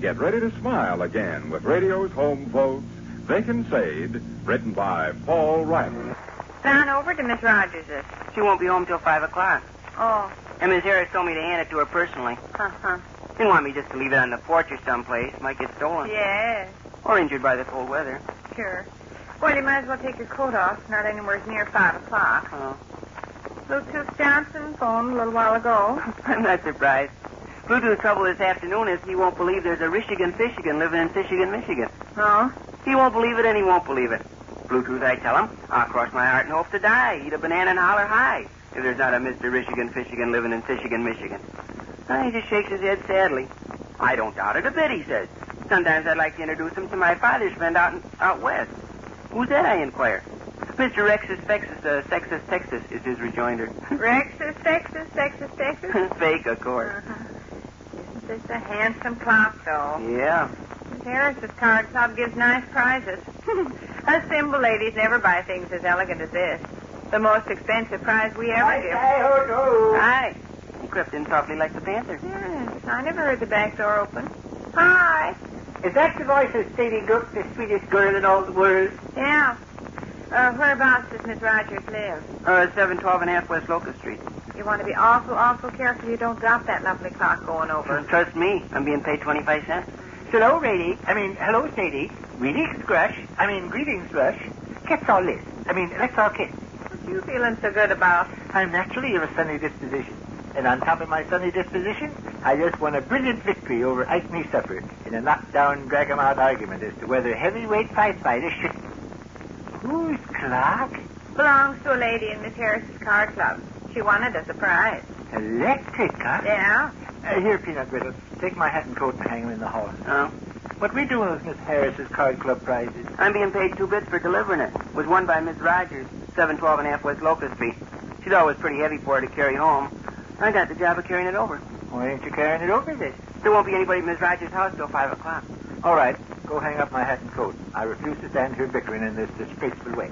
get ready to smile again with radio's home folks, Vic and Sade, written by Paul Riley. Gone over to Miss Rogers's. She won't be home till 5 o'clock. Oh. And Miss Harris told me to hand it to her personally. Uh-huh. Didn't want me just to leave it on the porch or someplace. Might get stolen. Yes. Or injured by the cold weather. Sure. Well, you might as well take your coat off. Not anywhere near 5 o'clock. Oh. Bluetooth Johnson phoned a little while ago. I'm not surprised. Bluetooth's trouble this afternoon is he won't believe there's a Rishigan-Fishigan living in Fishigan, Michigan. Oh? He won't believe it and he won't believe it. Bluetooth, I tell him, I'll cross my heart and hope to die. Eat a banana and holler hi. If there's not a Mr. Rishigan-Fishigan living in Fishigan, Michigan. He just shakes his head sadly. I don't doubt it a bit, he says. Sometimes I'd like to introduce him to my father's friend out west. Who's that, I inquire. Mr. Rexus Fexus, Sexus Texas is his rejoinder. Rexus Texas, Texas, Texas? Fake, of course. Uh-huh. Isn't this a handsome clock, though? Yeah. Miss Harris's card club gives nice prizes. Us simple ladies never buy things as elegant as this. The most expensive prize we ever give. Hi. He crept in softly like the panther. Yes, I never heard the back door open. Hi. Is that the voice of Sadie Gook, the sweetest girl in all the world? Yeah. Whereabouts does Miss Rogers live? 712 and a half West Locust Street. You want to be awful, awful careful you don't drop that lovely clock going over. Trust me, I'm being paid 25 cents. Hello, hello, Sadie. Greetings, Rush. Cat's all this. Let's all kiss. What you feeling so good about? I'm naturally of a sunny disposition. And on top of my sunny disposition, I just won a brilliant victory over Ike Me Supper in a knockdown, drag-em-out argument as to whether heavyweight fight fighters should... Whose clock? Belongs to a lady in Miss Harris's card club. She won it as a prize. Electric, huh? Yeah. Here, Peanut Brittle. Take my hat and coat and hang them in the hall. Oh? What we doing with Miss Harris's card club prizes? I'm being paid 2 bits for delivering it. It was won by Miss Rogers, 712 and a half West Locust Street. She thought it was pretty heavy for her to carry home. I got the job of carrying it over. Why ain't you carrying it over then? There won't be anybody at Miss Rogers' house till 5 o'clock. All right. Go hang up my hat and coat. I refuse to stand here bickering in this disgraceful way.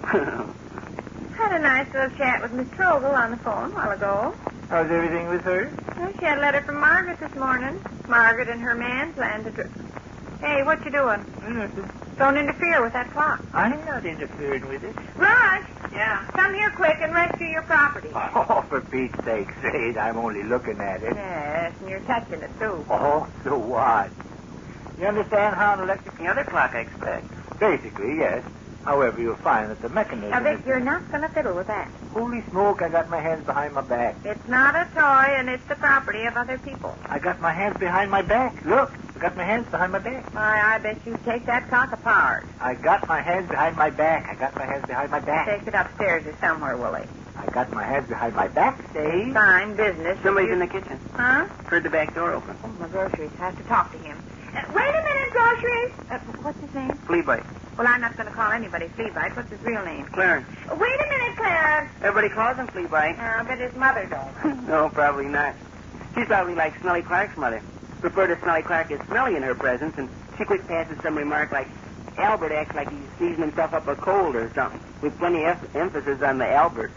Had a nice little chat with Miss Trogel on the phone a while ago. How's everything with her? Well, she had a letter from Margaret this morning. Margaret and her man planned to... Hey, what you doing? Don't interfere with that clock. I'm not interfering with it. Rush! Yeah? Come here quick and rescue your property. Oh, for Pete's sake, Sade, I'm only looking at it. Yes, and you're touching it, too. Oh, so what? You understand how an electric... The other clock, I expect. Basically, yes. However, you'll find that the mechanism... Now, Vic, you're not going to fiddle with that. Holy smoke, I got my hands behind my back. It's not a toy, and it's the property of other people. I got my hands behind my back. Look, I got my hands behind my back. Why, I bet you take that clock apart. I got my hands behind my back. I got my hands behind my back. Take it upstairs or somewhere, Willie. I got my hands behind my back, Sade. Fine business. Somebody's in the kitchen. Huh? Heard the back door open. Oh, my groceries. I have to talk to him. Wait a minute, groceries. What's his name? Fleabite. Well, I'm not going to call anybody Fleabite. What's his real name? Clarence. Wait a minute, Clarence. Everybody calls him Fleabite. I bet his mother don't. No, probably not. She's probably like Smelly Clark's mother. Prefer to Smelly Clark is smelly in her presence, and she quick passes some remark like, Albert acts like he's sneezing himself up a cold or something, with plenty of emphasis on the Albert.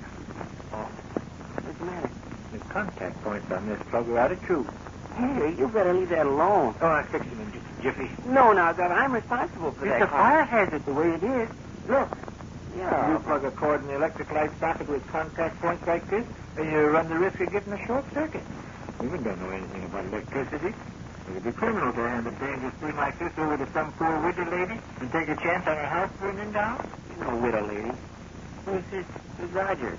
Oh. What's the matter? The contact points on this plug are out of tune. Hey, you better leave that alone. Oh, I'll fix it in just a jiffy. No, now, Doug, I'm responsible for that. It's a fire hazard the way it is. Look. Yeah. You plug a cord in the electric light socket with contact points like this, and you run the risk of getting a short circuit. We don't know anything about electricity. It would be criminal to hand a dangerous thing like this over to some poor widow lady and take a chance on her house burning down. You know, widow lady. Who's this? Who's Rogers?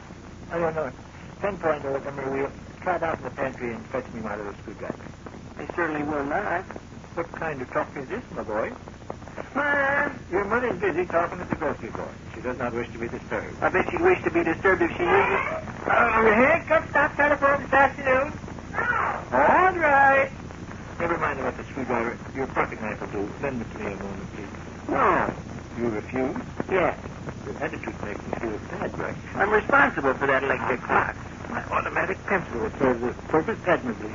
I don't know. 10-point over the wheel. Try it out in the pantry and fetch me my little screwdriver. I certainly will not. What kind of talk is this, my boy? Ma! Your mother's busy talking at the grocery store. She does not wish to be disturbed. I bet she'd wish to be disturbed if she knew you. Handcuff stop telephone this afternoon. All right. Never mind about the screwdriver. Your pocket knife will do. Lend it to me a moment, please. No. You refuse? Yes. Your attitude makes me feel sad, right? I'm responsible for that electric clock. My automatic pencil will serve this purpose admirably.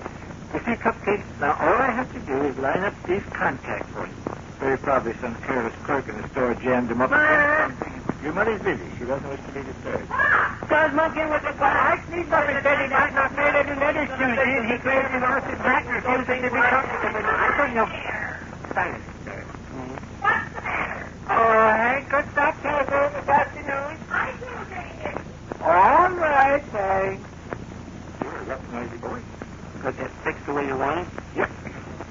You see, Cupcake, now all I have to do is line up these contact points. Very probably some careless clerk in the store jammed them up. Your mother's busy. She doesn't wish to be disturbed. Does monkey with the clock. I sneaked up and said he might not made any letters Tuesday, and he claims he lost his back and refusing to be comfortable. I don't know. Goodbye. You're a rough, noisy boy. Got that fixed the way you want it? Yep.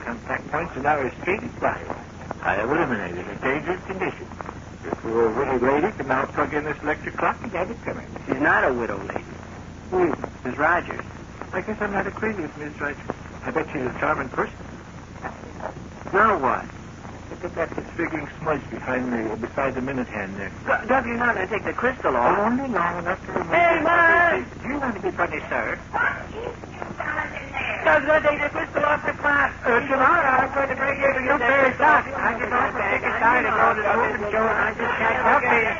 Contact points are now as straight as fly. I have eliminated a dangerous condition. If we were a widow lady, can now plug in this electric clock and have it coming. She's not a widow lady. Who? Miss Rogers. I guess I'm not acquainted with Miss Rogers. I bet she's a charming person. Now what? Look at that disfiguring smudge beside the minute hand there. Doug, you're not going to take the crystal off. Only long enough to remove Hey, it. Mom! Do you want to be funny, sir? Doug's going to take the crystal off the clock. Tomorrow I'm going to bring you to your very clock. I get off from Vic and Sade to go to the open show, and I just can't help it.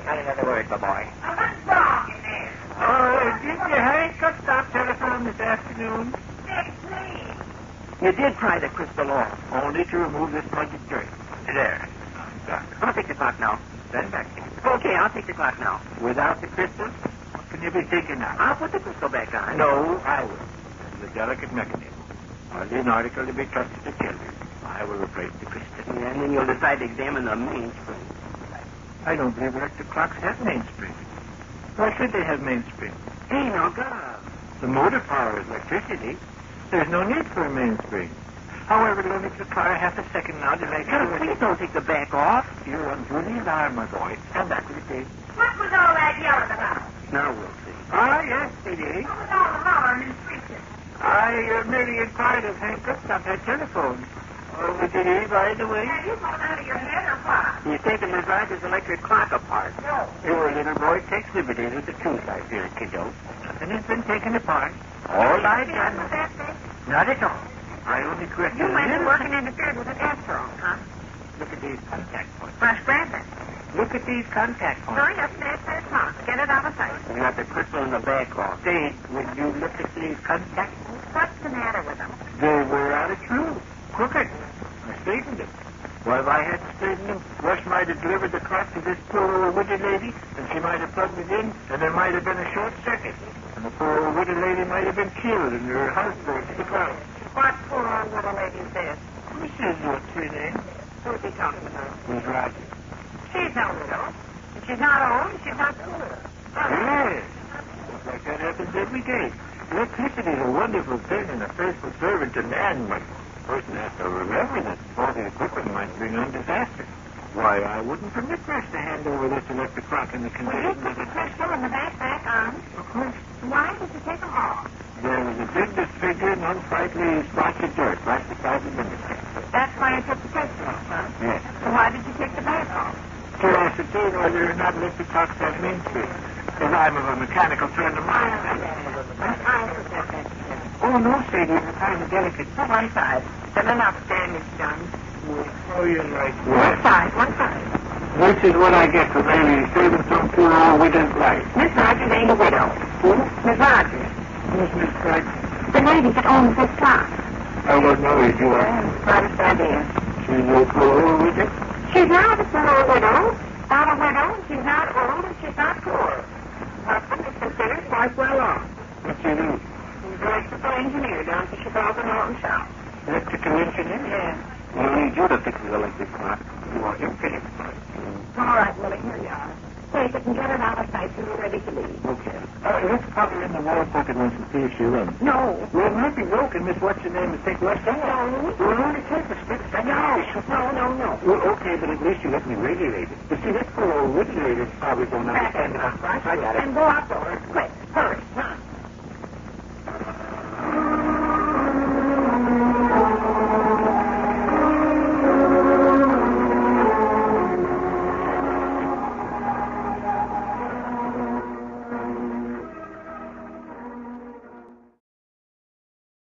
Not another word, my boy. What's wrong in there? Oh, didn't you hang up stop telephone this afternoon? Vic, please. You did pry the crystal off. Only to remove this smudge of dirt. There. I'll take the clock now. Stand back. Okay, I'll take the clock now. Without the crystal, what can you be thinking now? I'll put the crystal back on. No, I will. It's a delicate mechanism. Hardly an article to be trusted to children. I will replace the crystal. Yeah, and then you'll decide to examine the mainspring. I don't believe electric clocks have mainsprings. Why should they have mainsprings? Hey, now, Gov. The motor power is electricity. There's no need for a mainspring. However, it'll only require half a second now to make Gov, please don't take the back off. You're unduly alarmed, my boy. Stand back with the tape. What was all that yelling about? Now we'll see. Ah, yes, Biddy. What was all the hollering and screeching? I merely inquired of Hank on that telephone. Oh, did he, by the way? Are you going out of your head or what? You're taking Miss Rogers' electric clock apart. No. Your little boy takes liberties with the truth, I fear, kiddo. Nothing has been taken apart. All I've Was done... that thing? Not at all. I only corrected You a went to little... work and interfered with an after all, huh? Look at these contact points. Rush Branson. Look at these contact points. Hurry up and answer that clock. Get it out of sight. We got the crystal in the back off. Say, when you look at these contact points, What's the matter with them? they were out of true. Crooked. I straightened them. Well, if I hadn't straightened them, Rush might have delivered the clock to this poor old widow lady, and she might have plugged it in, and there might have been a short circuit. And the poor old widow lady might have been killed and her house burned to the ground. What poor old little lady is this? Mrs. What's her name? Who's he talking about? Miss Rogers. She's no widow. She's not old. She's not poor. Yes. Looks like that happens every day. Electricity is a wonderful thing and a faithful servant to man, but a person has to remember that faulty equipment might bring on disaster. Why, I wouldn't permit Rush to hand over this electric clock in the Well, you condition put that the it... crystal and the back on. Of course. Why did you take them off? There was a big disfigured and unsightly splotch of dirt right beside the window. That's why you took the crystal off, huh? Yes. So why did you take the back off? To ascertain whether or not electric clocks have mainspring. As I'm of a mechanical turn of mind. Oh, no, Sadie, it's kind of delicate. To one side. Then enough damage done. Oh, you're right. One side, one side. This is what I get for maybe saving some poor old widow's life. Miss Rogers ain't a widow. Who? Miss Rogers. Who's Miss Rogers? The lady that owns this clock. I wasn't know who you are. Not a idea. She's no poor old widow. She's not a poor widow. Not a widow. She's not old and she's not poor. Husband is considered quite well off. What's she do? He's an electrical engineer down to Chicago Norton Shop. Electrical engineer? Yeah. We'll need you to fix the electric clock. You want him fitting? All right, Willie, here you are. Take it and get it out of sight so you're ready to leave. Okay. Let's pop her in the wall pocket once and see if she runs. No. Well, it might be broken, Miss What's-Your-Name, to take Rush down. No. We'll only take a split second. No. Well, okay, but at least you let me regulate it. You see, that poor old widow lady's probably going to understand it. Right. I got it. And go outdoors, quick.